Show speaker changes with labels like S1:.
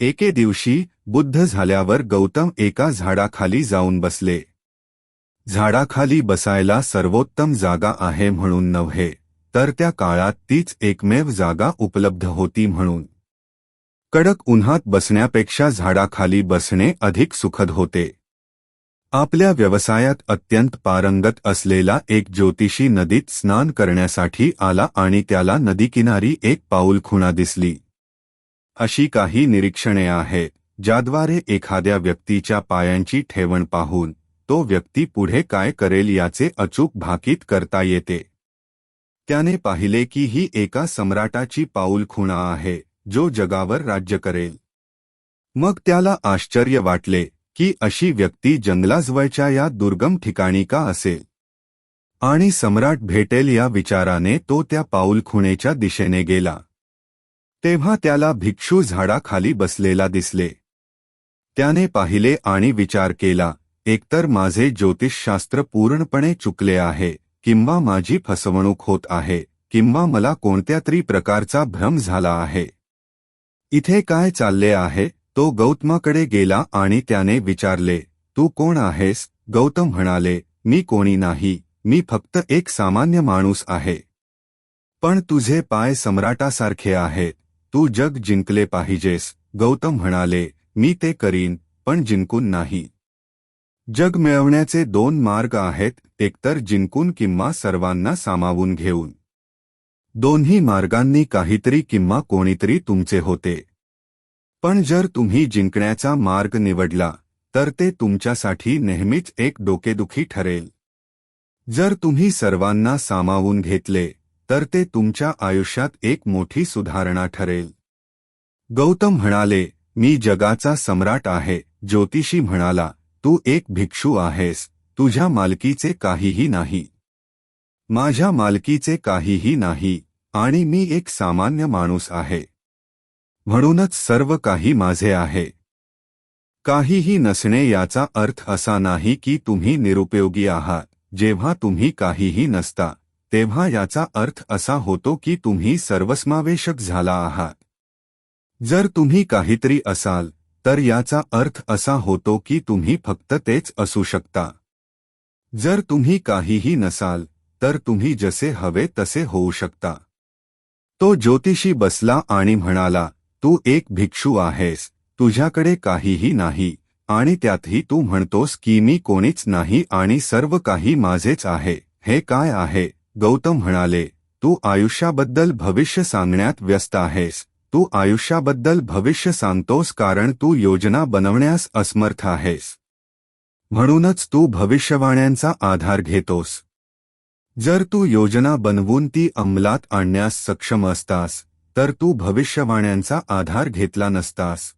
S1: एके दिवशी बुद्ध झाल्यावर गौतम एका झाडाखाली जाऊन बसले. झाडाखाली बसायला सर्वोत्तम जागा आहे म्हणून नव्हे, तर त्या काळात तीच एकमेव जागा उपलब्ध होती म्हणून. कडक उन्हात बसण्यापेक्षा झाडाखाली बसणे अधिक सुखद होते. आपल्या व्यवसायात अत्यंत पारंगत असलेला एक ज्योतिषी नदीत स्नान करण्यासाठी आला आणि त्याला नदीकिनारी एक पाऊलखुणा दिसली. अशी काही निरीक्षणे आहेत ज्याद्वारे एखाद्या व्यक्तीच्या पायांची ठेवण पाहून तो व्यक्ती पुढे काय करेल याचे अचूक भाकीत करता येते. त्याने पाहिले की ही एका सम्राटाची पाऊलखुणा आहे जो जगावर राज्य करेल. मग त्याला आश्चर्य वाटले की अशी व्यक्ती जंगलाजवळच्या या दुर्गम ठिकाणी का असेल, आणि सम्राट भेटेल या विचाराने तो त्या पाऊलखुणेच्या दिशेने गेला. तेव्हा त्याला भिक्षू झाडाखाली बसलेला दिसले. त्याने पाहिले आणि विचार केला, एकतर माझे ज्योतिषशास्त्र पूर्णपणे चुकले आहे, किंवा माझी फसवणूक होत आहे, किंवा मला कोणत्यातरी प्रकारचा भ्रम झाला आहे. इथे काय चालले आहे? तो गौतमाकडे गेला आणि त्याने विचारले, तू कोण आहेस? गौतम म्हणाले, मी कोणी नाही, मी फक्त एक सामान्य माणूस आहे. पण तुझे पाय सम्राटासारखे आहेत, तू जग जिंकले पाहिजेस. गौतम म्हणाले, मी ते करीन, पण जिंकून नाही. जग मिळवण्याचे दोन मार्ग आहेत, एकतर जिंकून किंवा सर्वांना सामावून घेऊन. दोन्ही मार्गांनी काहीतरी किंवा कोणीतरी तुमचे होते. पण जर तुम्ही जिंकण्याचा मार्ग निवडला तर ते तुमच्यासाठी नेहमीच एक डोकेदुखी ठरेल. जर तुम्ही सर्वांना सामावून घेतले तर ते तुमच्या आयुष्यात एक मोठी सुधारणा ठरेल. गौतम म्हणाले, मी जगाचा सम्राट आहे. ज्योतिषी म्हणाला, तू एक भिक्षू आहेस, तुझ्या मालकीचे काहीही नाही. माझ्या मालकीचे काहीही नाही, आणि मी एक सामान्य माणूस आहे. म्हणूनच सर्व काही माझे आहे. काहीही नसणे याचा अर्थ असा नाही की तुम्ही निरुपयोगी आहात. जेव्हा तुम्ही काहीही नसता तेव्हा याचा अर्थ असा होतो की तुम्ही सर्वसमावेशक झाला आहात. जर तुम्ही काहीतरी असाल तर याचा अर्थ असा होतो की तुम्ही फक्त तेच असू शकता. जर तुम्ही काहीही नसाल तर तुम्ही जसे हवे तसे होऊ शकता. तो ज्योतिषी बसला आणि म्हणाला, तू एक भिक्षू आहेस, तुझ्याकडे काहीही नाही, आणि त्यातही तू म्हणतोस की मी कोणीच नाही आणि सर्व काही माझेच आहे. हे काय आहे? गौतम म्हणाले, तू आयुष्याबद्दल भविष्य सांगण्यात व्यस्त आहेस. तू आयुष्याबद्दल भविष्य सांगतोस कारण तू योजना बनवण्यास असमर्थ आहेस. म्हणूनच तू भविष्यवाण्यांचा आधार घेतोस. जर तू योजना बनवून ती अंमलात आणण्यास सक्षम असतास तर तू भविष्यवाण्यांचा आधार घेतला नसतास.